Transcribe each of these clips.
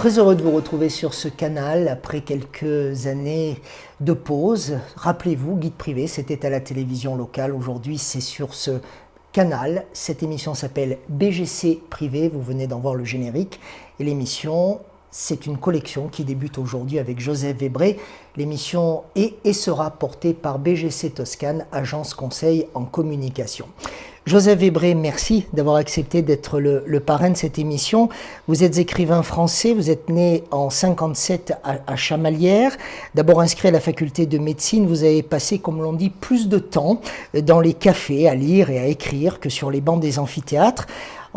Très heureux de vous retrouver sur ce canal après quelques années de pause. Rappelez-vous, Guide Privé, c'était à la télévision locale. Aujourd'hui, c'est sur ce canal. Cette émission s'appelle BGC Privé. Vous venez d'en voir le générique. Et l'émission, c'est une collection qui débute aujourd'hui avec Joseph Webré. L'émission est et sera portée par BGC Toscane, agence conseil en communication. Joseph Webré, merci d'avoir accepté d'être le parrain de cette émission. Vous êtes écrivain français, vous êtes né en 1957 à Chamalières. D'abord inscrit à la faculté de médecine, vous avez passé, comme l'on dit, plus de temps dans les cafés à lire et à écrire que sur les bancs des amphithéâtres.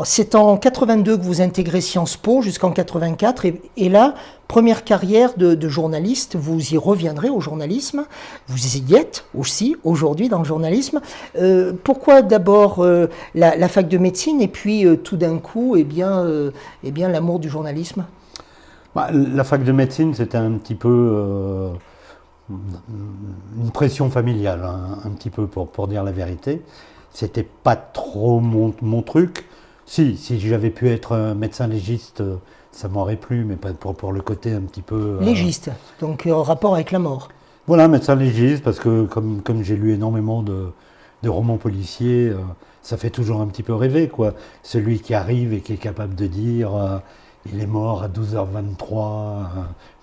C'est en 82 que vous intégrez Sciences Po jusqu'en 84 et là, première carrière de journaliste, vous y reviendrez au journalisme, vous y êtes aussi aujourd'hui dans le journalisme. Pourquoi d'abord la fac de médecine et puis tout d'un coup l'amour du journalisme? La fac de médecine, c'était un petit peu une pression familiale, hein, un petit peu pour dire la vérité. C'était pas trop mon truc. Si j'avais pu être médecin légiste, ça m'aurait plu, mais pas pour le côté un petit peu... Légiste, donc rapport avec la mort. Voilà, médecin légiste, parce que comme j'ai lu énormément de romans policiers, ça fait toujours un petit peu rêver, quoi. Celui qui arrive et qui est capable de dire il est mort à 12h23,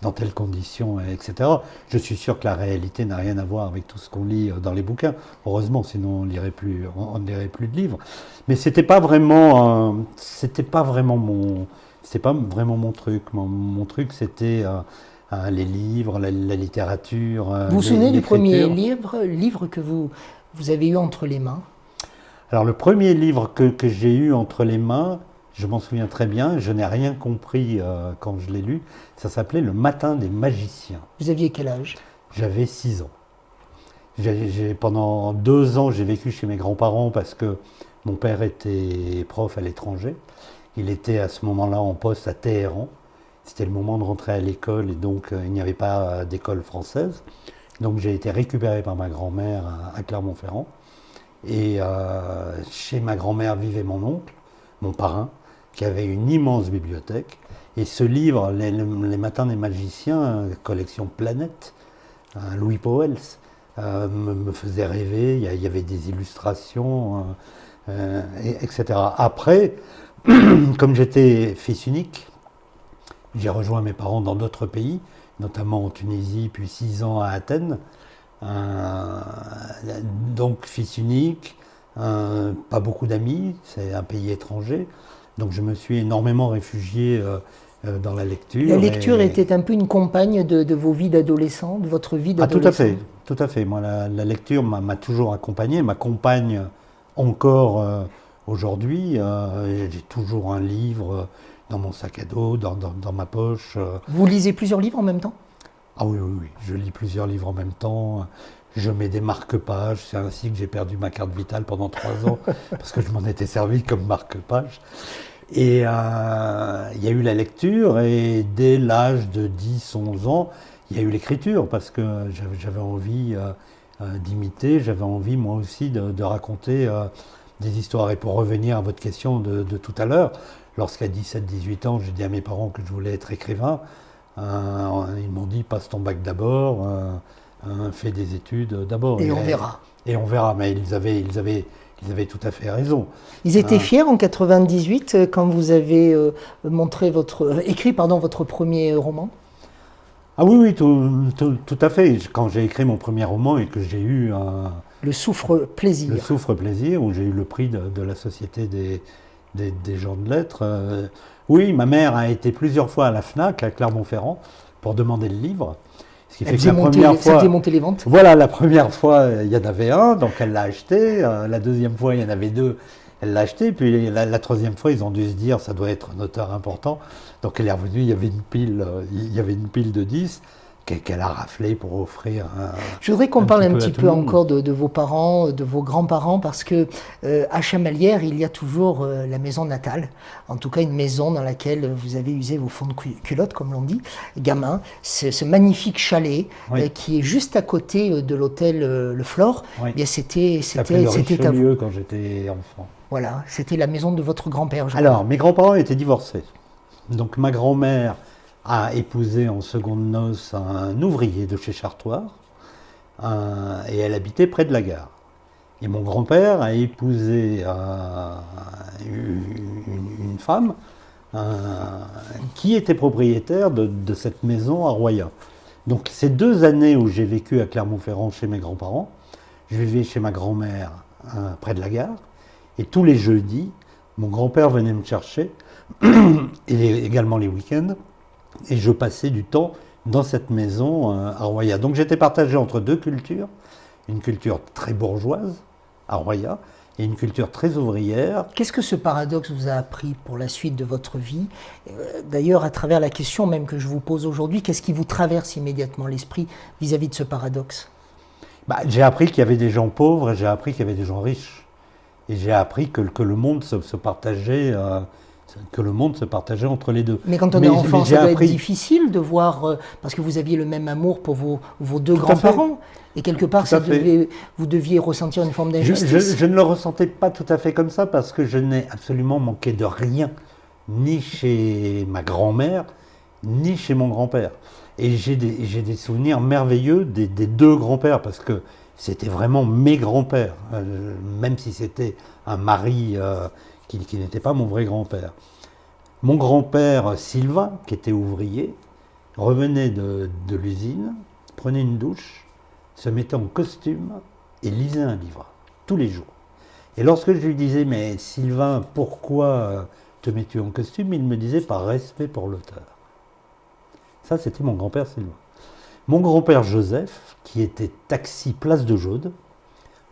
dans telles conditions, etc. Je suis sûr que la réalité n'a rien à voir avec tout ce qu'on lit dans les bouquins. Heureusement, sinon on ne lirait plus de livres. Mais c'était pas vraiment mon truc. Mon truc, c'était les livres, la littérature. Vous vous souvenez du premier livre que vous avez eu entre les mains? Alors le premier livre que j'ai eu entre les mains, je m'en souviens très bien, je n'ai rien compris quand je l'ai lu, ça s'appelait Le Matin des magiciens. Vous aviez quel âge? J'avais 6 ans. Pendant 2 ans, j'ai vécu chez mes grands-parents parce que mon père était prof à l'étranger. Il était à ce moment-là en poste à Téhéran. C'était le moment de rentrer à l'école et donc il n'y avait pas d'école française. Donc j'ai été récupéré par ma grand-mère à Clermont-Ferrand. Et chez ma grand-mère vivait mon oncle, mon parrain, qui avait une immense bibliothèque. Et ce livre, Les Matins des magiciens, collection Planète, Louis Pauwels, me faisait rêver. Il y avait des illustrations, etc. Après, comme j'étais fils unique, j'ai rejoint mes parents dans d'autres pays, notamment en Tunisie, puis 6 ans à Athènes. Donc fils unique, pas beaucoup d'amis, c'est un pays étranger. Donc je me suis énormément réfugié dans la lecture. La lecture était un peu une compagne de vos vies d'adolescent, de votre vie d'adolescent? Tout à fait. Moi, la lecture m'a toujours accompagné, m'accompagne encore aujourd'hui. J'ai toujours un livre dans mon sac à dos, dans ma poche. Vous lisez plusieurs livres en même temps? Ah oui, je lis plusieurs livres en même temps. Je mets des marque-pages. C'est ainsi que j'ai perdu ma carte vitale pendant 3 ans, parce que je m'en étais servi comme marque-page. Et il y a eu la lecture, et dès l'âge de 10-11 ans, il y a eu l'écriture, parce que j'avais envie d'imiter, j'avais envie moi aussi de raconter des histoires. Et pour revenir à votre question de tout à l'heure, lorsqu'à 17-18 ans, j'ai dit à mes parents que je voulais être écrivain, ils m'ont dit passe ton bac d'abord, fais des études d'abord. Et on verra. Et on verra, mais ils avaient tout à fait raison. Ils étaient fiers en 98 quand vous avez écrit votre premier roman? Ah oui, tout à fait. Quand j'ai écrit mon premier roman et que j'ai eu Le Souffre-Plaisir. Le Souffre-Plaisir, où j'ai eu le prix de la Société des gens de lettres. Oui, ma mère a été plusieurs fois à la FNAC, à Clermont-Ferrand, pour demander le livre. Ce qui fait que la première fois, ça faisait monter les ventes. Voilà, la première fois, il y en avait un, donc elle l'a acheté. La deuxième fois, il y en avait 2, elle l'a acheté. Puis la troisième fois, ils ont dû se dire, ça doit être un auteur important. Donc elle est revenue, il y avait une pile de 10 qu'elle a raflé pour offrir. Je voudrais qu'on parle un petit peu encore de vos parents, de vos grands-parents, parce que à Chamalières, il y a toujours la maison natale, en tout cas une maison dans laquelle vous avez usé vos fonds de culotte, comme l'on dit, gamin. Ce magnifique chalet qui est juste à côté de l'hôtel Le Flore. Oui. Eh bien, c'était le Richelieu quand j'étais enfant. Voilà, c'était la maison de votre grand-père. Alors, mes grands-parents étaient divorcés. Donc ma grand-mère a épousé en seconde noces un ouvrier de chez Chartoir, et elle habitait près de la gare. Et mon grand-père a épousé une femme qui était propriétaire de cette maison à Roya. Donc ces 2 années où j'ai vécu à Clermont-Ferrand chez mes grands-parents, je vivais chez ma grand-mère près de la gare, et tous les jeudis, mon grand-père venait me chercher, et également les week-ends, et je passais du temps dans cette maison à Roya. Donc j'étais partagé entre 2 cultures, une culture très bourgeoise à Roya, et une culture très ouvrière. Qu'est-ce que ce paradoxe vous a appris pour la suite de votre vie? D'ailleurs, à travers la question même que je vous pose aujourd'hui, qu'est-ce qui vous traverse immédiatement l'esprit vis-à-vis de ce paradoxe? J'ai appris qu'il y avait des gens pauvres et j'ai appris qu'il y avait des gens riches. Et j'ai appris que le monde se partageait, entre les deux. Mais quand on est enfant, ça doit être difficile de voir, parce que vous aviez le même amour pour vos 2 grands-parents. Et quelque part, vous deviez ressentir une forme d'injustice. Je ne le ressentais pas tout à fait comme ça, parce que je n'ai absolument manqué de rien, ni chez ma grand-mère, ni chez mon grand-père. Et j'ai des souvenirs merveilleux des 2 grands-pères, parce que c'était vraiment mes grands-pères, même si c'était un mari qui n'était pas mon vrai grand-père. Mon grand-père Sylvain, qui était ouvrier, revenait de l'usine, prenait une douche, se mettait en costume et lisait un livre, tous les jours. Et lorsque je lui disais « Mais Sylvain, pourquoi te mets-tu en costume ?» il me disait « Par respect pour l'auteur ». Ça, c'était mon grand-père Sylvain. Mon grand-père Joseph, qui était taxi place de Jaude,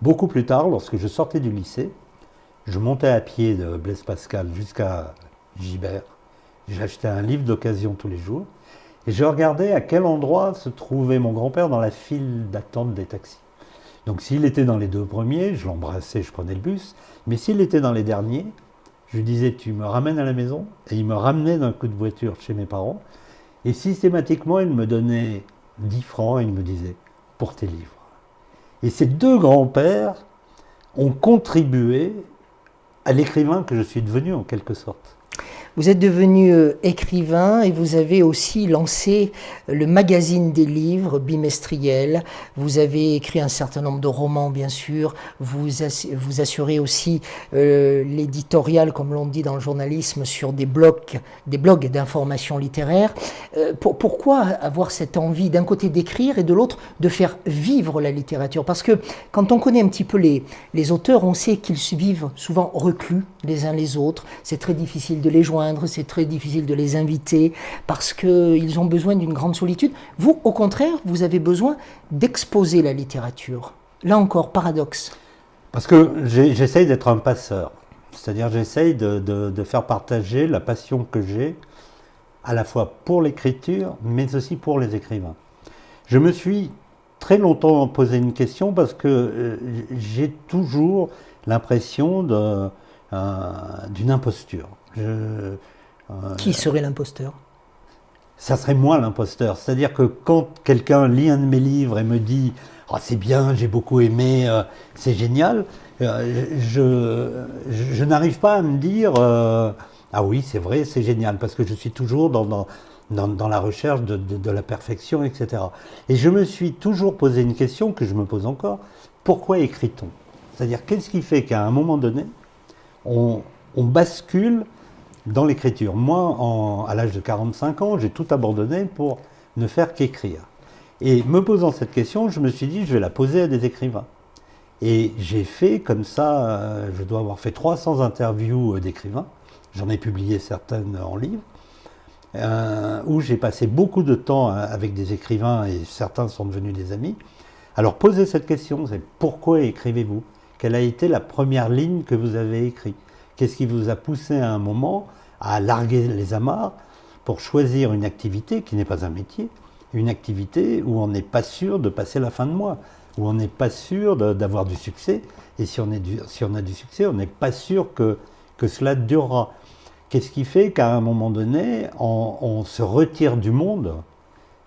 beaucoup plus tard, lorsque je sortais du lycée, je montais à pied de Blaise Pascal jusqu'à Gibert. J'achetais un livre d'occasion tous les jours. Et je regardais à quel endroit se trouvait mon grand-père dans la file d'attente des taxis. Donc s'il était dans les 2 premiers, je l'embrassais, je prenais le bus. Mais s'il était dans les derniers, je lui disais « Tu me ramènes à la maison ?» Et il me ramenait d'un coup de voiture chez mes parents. Et systématiquement, il me donnait 10 francs et il me disait « Pour tes livres ». Et ces 2 grands-pères ont contribué à l'écrivain que je suis devenu en quelque sorte. Vous êtes devenu écrivain et vous avez aussi lancé le magazine des livres bimestriel. Vous avez écrit un certain nombre de romans, bien sûr. Vous assurez aussi l'éditorial, comme l'on dit dans le journalisme, sur des blogs d'information littéraire. Pourquoi avoir cette envie, d'un côté d'écrire et de l'autre de faire vivre la littérature? Parce que quand on connaît un petit peu les auteurs, on sait qu'ils vivent souvent reclus les uns les autres. C'est très difficile de les joindre. C'est très difficile de les inviter parce qu'ils ont besoin d'une grande solitude. Vous, au contraire, vous avez besoin d'exposer la littérature. Là encore, paradoxe. Parce que j'essaye d'être un passeur. C'est-à-dire j'essaye de faire partager la passion que j'ai à la fois pour l'écriture, mais aussi pour les écrivains. Je me suis très longtemps posé une question parce que j'ai toujours l'impression d'une imposture. Qui serait l'imposteur? Ça serait moi l'imposteur. C'est-à-dire que quand quelqu'un lit un de mes livres et me dit « Ah, c'est bien, j'ai beaucoup aimé, c'est génial », je n'arrive pas à me dire Ah oui, c'est vrai, c'est génial », parce que je suis toujours dans la recherche de la perfection, etc. Et je me suis toujours posé une question que je me pose encore, pourquoi écrit-on? C'est-à-dire, qu'est-ce qui fait qu'à un moment donné, on bascule dans l'écriture? Moi, à l'âge de 45 ans, j'ai tout abandonné pour ne faire qu'écrire. Et me posant cette question, je me suis dit, je vais la poser à des écrivains. Et j'ai fait comme ça, je dois avoir fait 300 interviews d'écrivains, j'en ai publié certaines en livre, où j'ai passé beaucoup de temps avec des écrivains et certains sont devenus des amis. Alors poser cette question, c'est pourquoi écrivez-vous? Quelle a été la première ligne que vous avez écrite? Qu'est-ce qui vous a poussé à un moment à larguer les amarres pour choisir une activité qui n'est pas un métier, une activité où on n'est pas sûr de passer la fin de mois, où on n'est pas sûr d'avoir du succès, et si on a du succès, on n'est pas sûr que cela durera. Qu'est-ce qui fait qu'à un moment donné, on se retire du monde,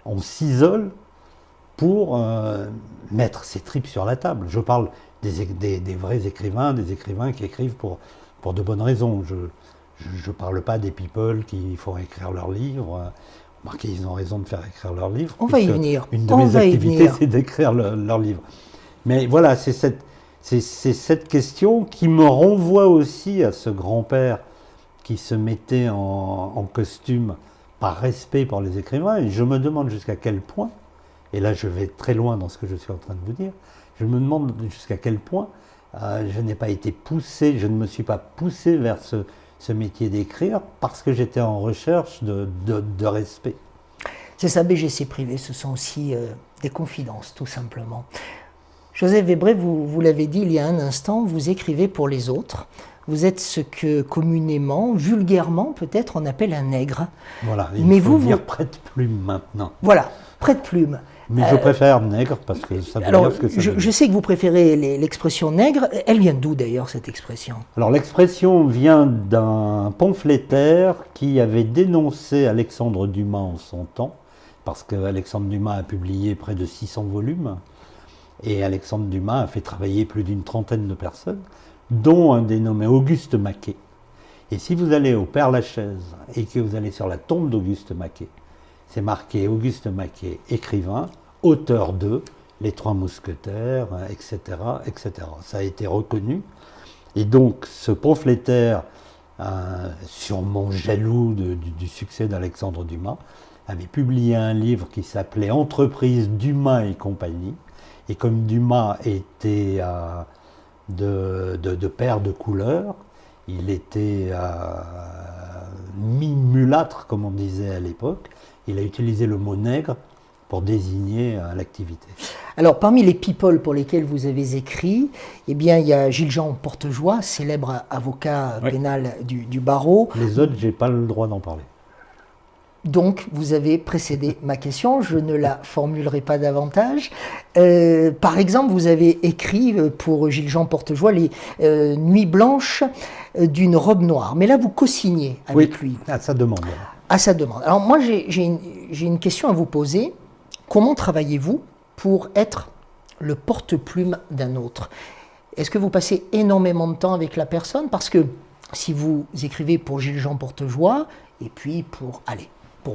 on s'isole pour mettre ses tripes sur la table? Je parle des vrais écrivains, des écrivains qui écrivent pour de bonnes raisons. Je ne parle pas des people qui font écrire leurs livres. Marqué, ils ont raison de faire écrire leurs livres. On va y venir. Une de mes activités, c'est d'écrire leurs livres. Mais voilà, c'est cette question qui me renvoie aussi à ce grand-père qui se mettait en costume par respect pour les écrivains. Et je me demande jusqu'à quel point, et là je vais très loin dans ce que je suis en train de vous dire, je me demande jusqu'à quel point je n'ai pas été poussé, je ne me suis pas poussé vers ce métier d'écrire parce que j'étais en recherche de respect. C'est ça, BGC Privé, ce sont aussi des confidences, tout simplement. Joseph Webré, vous l'avez dit il y a un instant, vous écrivez pour les autres. Vous êtes ce que communément, vulgairement peut-être, on appelle un nègre. Voilà, il faut dire prête-plume maintenant. Voilà, prête-plume. Mais je préfère nègre parce que ça veut alors, dire ce que ça veut dire. Je sais que vous préférez l'expression nègre. Elle vient d'où d'ailleurs cette expression? Alors l'expression vient d'un pamphlétaire qui avait dénoncé Alexandre Dumas en son temps, parce qu'Alexandre Dumas a publié près de 600 volumes, et Alexandre Dumas a fait travailler plus d'une trentaine de personnes, dont un dénommé Auguste Maquet. Et si vous allez au Père-Lachaise et que vous allez sur la tombe d'Auguste Maquet, c'est marqué Auguste Maquet, écrivain, auteur de Les Trois Mousquetaires, etc., etc. Ça a été reconnu. Et donc, ce pamphlétaire, sûrement jaloux du succès d'Alexandre Dumas, avait publié un livre qui s'appelait Entreprise Dumas et compagnie. Et comme Dumas était de père de couleur, il était mi-mulâtre, comme on disait à l'époque. Il a utilisé le mot nègre pour désigner l'activité. Alors, parmi les people pour lesquels vous avez écrit, eh bien, il y a Gilles-Jean Portejoie, célèbre avocat pénal du barreau. Les autres, je n'ai pas le droit d'en parler. Donc, vous avez précédé ma question, je ne la formulerai pas davantage. Par exemple, vous avez écrit pour Gilles-Jean Portejoie les Nuits blanches d'une robe noire. Mais là, vous co-signez avec lui. À sa demande. À sa demande. Alors moi, j'ai une question à vous poser. Comment travaillez-vous pour être le porte-plume d'un autre? Est-ce que vous passez énormément de temps avec la personne? Parce que si vous écrivez pour Gilles-Jean Portejoie, et puis pour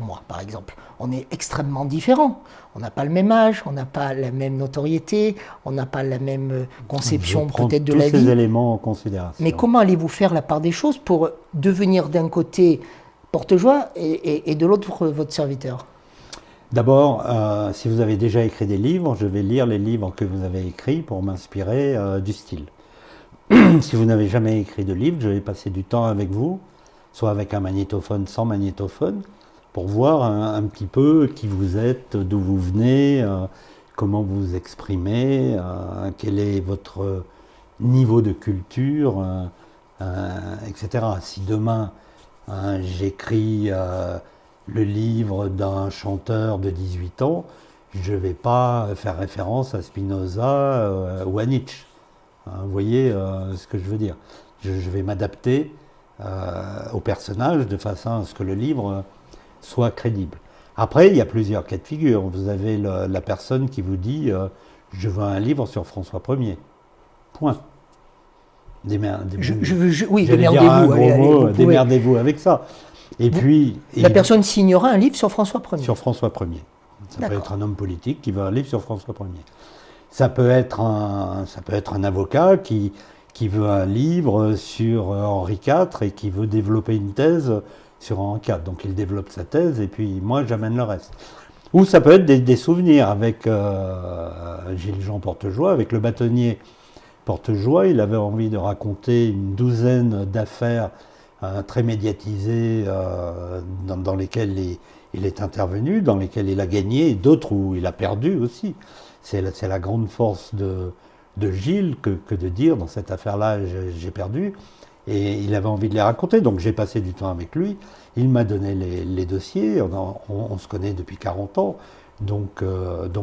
moi, par exemple, on est extrêmement différents. On n'a pas le même âge, on n'a pas la même notoriété, on n'a pas la même conception peut-être de la vie. Tous ces éléments en considération. Mais comment allez-vous faire la part des choses pour devenir d'un côté Portejoie et de l'autre votre serviteur? D'abord, si vous avez déjà écrit des livres, je vais lire les livres que vous avez écrits pour m'inspirer du style. Si vous n'avez jamais écrit de livre, je vais passer du temps avec vous, soit avec un magnétophone, sans magnétophone, pour voir un petit peu qui vous êtes, d'où vous venez, comment vous vous exprimez, quel est votre niveau de culture, etc. Si demain j'écris le livre d'un chanteur de 18 ans, je ne vais pas faire référence à Spinoza ou à Nietzsche. Vous voyez ce que je veux dire. Je vais m'adapter au personnage de façon à ce que le livre soit crédible. Après, il y a plusieurs cas de figure. Vous avez la personne qui vous dit je veux un livre sur François Ier. Point. Démerdez-vous avec ça. Et puis, la personne signera un livre sur François Ier. Sur François Ier. Ça peut être un homme politique qui veut un livre sur François Ier. Ça peut être un avocat qui veut un livre sur Henri IV et qui veut développer une thèse sur Henri IV. Donc il développe sa thèse et puis moi j'amène le reste. Ou ça peut être des souvenirs avec Gilles-Jean Portejoie, avec le bâtonnier Portejoie. Il avait envie de raconter une douzaine d'affaires très médiatisées dans lesquelles il est intervenu, dans lesquelles il a gagné, et d'autres où il a perdu aussi. C'est la grande force de Gilles que de dire, dans cette affaire-là, j'ai perdu. Et il avait envie de les raconter, donc j'ai passé du temps avec lui. Il m'a donné les dossiers, on se connaît depuis 40 ans, donc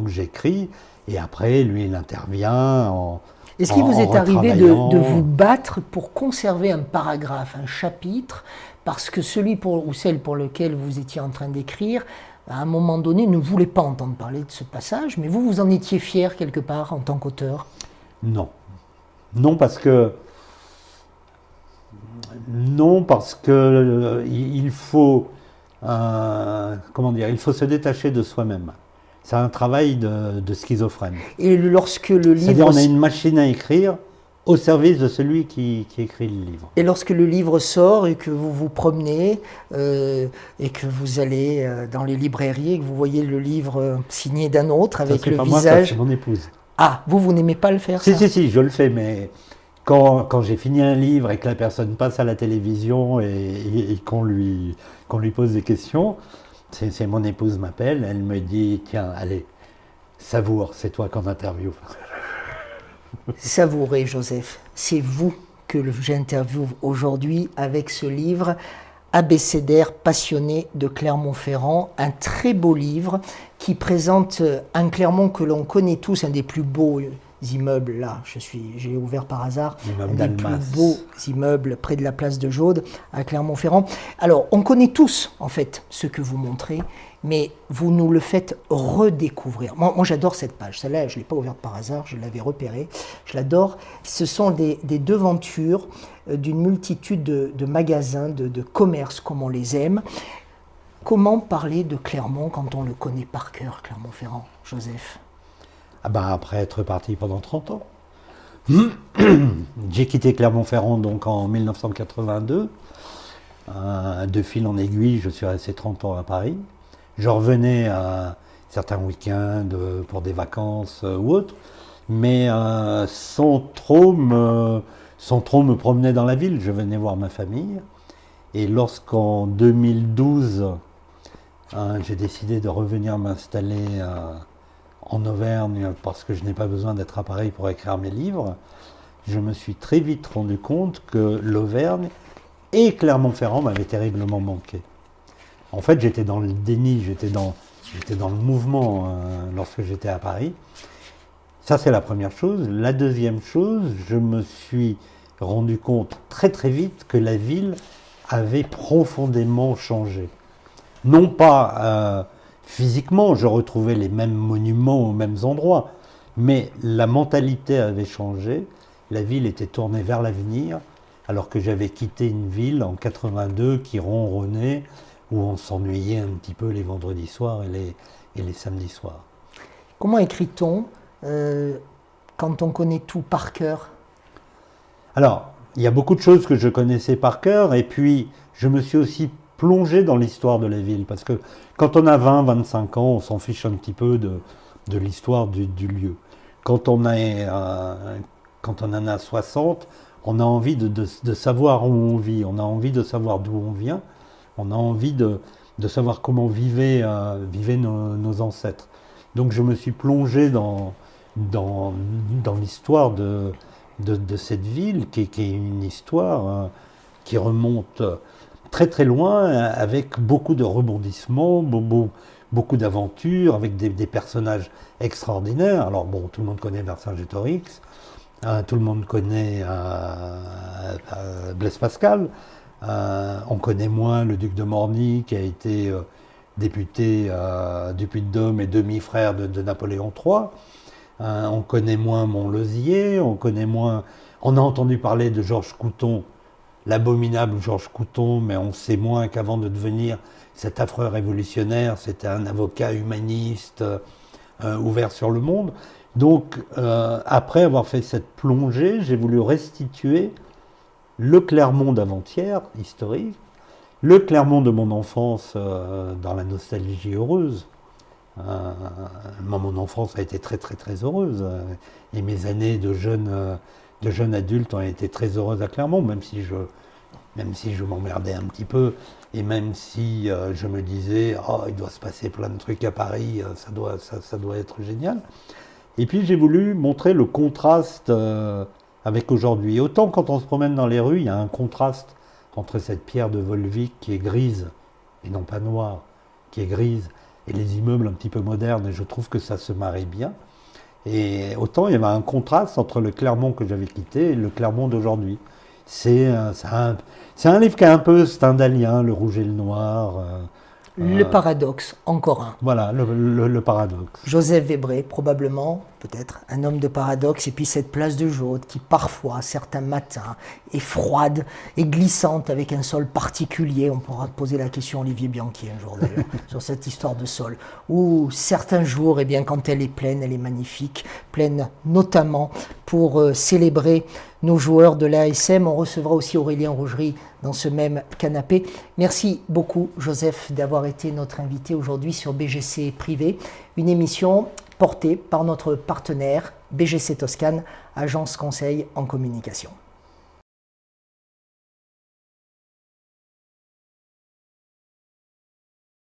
j'écris. Et après, lui, il intervient en Est-ce qu'il vous est arrivé de vous battre pour conserver un paragraphe, un chapitre, parce que celui ou celle pour lequel vous étiez en train d'écrire, à un moment donné, ne voulait pas entendre parler de ce passage, mais vous en étiez fier quelque part en tant qu'auteur? Non. Non, parce que il faut comment dire, il faut se détacher de soi-même. C'est un travail de schizophrène. Et lorsque le livre... C'est-à-dire on a une machine à écrire au service de celui qui écrit le livre. Et lorsque le livre sort et que vous vous promenez et que vous allez dans les librairies et que vous voyez le livre signé d'un autre avec le visage... visage... Moi, ça, c'est mon épouse. Ah, vous n'aimez pas le faire, ça? Si, je le fais, mais quand j'ai fini un livre et que la personne passe à la télévision et qu'on lui pose des questions, c'est mon épouse m'appelle, elle me dit « Tiens, allez, savoure, c'est toi qu'on interviewe. » Savourez, Joseph, c'est vous que j'interviewe aujourd'hui avec ce livre Abécédaire passionné de Clermont-Ferrand, un très beau livre qui présente un Clermont que l'on connaît tous, un des plus beaux immeubles, là, j'ai ouvert par hasard, un des plus beaux immeubles près de la place de Jaude, à Clermont-Ferrand. Alors, on connaît tous, en fait, ce que vous montrez, mais vous nous le faites redécouvrir. Moi j'adore cette page, celle-là, je ne l'ai pas ouverte par hasard, je l'avais repérée, je l'adore. Ce sont des devantures d'une multitude de magasins, de commerces, comme on les aime. Comment parler de Clermont quand on le connaît par cœur, Clermont-Ferrand, Joseph? Ah ben, après être parti pendant 30 ans. J'ai quitté Clermont-Ferrand donc en 1982. De fil en aiguille, je suis resté 30 ans à Paris. Je revenais à certains week-ends pour des vacances ou autres, mais sans trop me promener dans la ville. Je venais voir ma famille. Et lorsqu'en 2012, j'ai décidé de revenir m'installer en Auvergne parce que je n'ai pas besoin d'être à Paris pour écrire mes livres, je me suis très vite rendu compte que l'Auvergne et Clermont-Ferrand m'avaient terriblement manqué. En fait, j'étais dans le déni, j'étais dans le mouvement lorsque j'étais à Paris. Ça, c'est la première chose. La deuxième chose, je me suis rendu compte très très vite que la ville avait profondément changé. Non pas physiquement, je retrouvais les mêmes monuments aux mêmes endroits, mais la mentalité avait changé. La ville était tournée vers l'avenir, alors que j'avais quitté une ville en 82 qui ronronnait, où on s'ennuyait un petit peu les vendredis soirs et les samedis soirs. Comment écrit-on quand on connaît tout par cœur? Alors, il y a beaucoup de choses que je connaissais par cœur, et puis je me suis aussi plongé dans l'histoire de la ville, parce que quand on a 20-25 ans, on s'en fiche un petit peu de l'histoire du lieu. Quand on en a 60, on a envie de savoir où on vit, on a envie de savoir d'où on vient, on a envie de savoir comment vivaient nos ancêtres. Donc je me suis plongé dans l'histoire de cette ville, qui est une histoire qui remonte très très loin, avec beaucoup de rebondissements, beaucoup d'aventures, avec des personnages extraordinaires. Alors bon, tout le monde connaît Vercingétorix, tout le monde connaît Blaise Pascal, on connaît moins le duc de Morny, qui a été député du Puy-de-Dôme et demi-frère de Napoléon III. On connaît moins Montlosier, on a entendu parler de Georges Couthon, l'abominable Georges Couthon, mais on sait moins qu'avant de devenir cet affreux révolutionnaire, c'était un avocat humaniste ouvert sur le monde. Donc, après avoir fait cette plongée, j'ai voulu restituer le Clermont d'avant-hier, historique, le Clermont de mon enfance dans la nostalgie heureuse. Mon enfance a été très très très heureuse, et mes années de jeune adulte ont été très heureuses à Clermont, même si je m'emmerdais un petit peu, et même si je me disais « Oh, il doit se passer plein de trucs à Paris, ça doit être génial ». Et puis j'ai voulu montrer le contraste avec aujourd'hui. Autant quand on se promène dans les rues, il y a un contraste entre cette pierre de Volvic qui est grise, et non pas noire, qui est grise, et les immeubles un petit peu modernes, et je trouve que ça se marie bien. Et autant il y avait un contraste entre le Clermont que j'avais quitté et le Clermont d'aujourd'hui. C'est un livre qui est un peu stendhalien, le rouge et le noir, Le paradoxe, encore un. Voilà, le paradoxe. Joseph Webré, probablement, peut-être, un homme de paradoxe, et puis cette place de Jaude qui parfois, certains matins, est froide et glissante avec un sol particulier. On pourra poser la question à Olivier Bianchi un jour d'ailleurs, sur cette histoire de sol. Ou certains jours, eh bien, quand elle est pleine, elle est magnifique, pleine notamment pour célébrer nos joueurs de l'ASM. On recevra aussi Aurélien Rougerie dans ce même canapé. Merci beaucoup, Joseph, d'avoir été notre invité aujourd'hui sur BGC Privé, une émission portée par notre partenaire BGC Toscane, agence conseil en communication.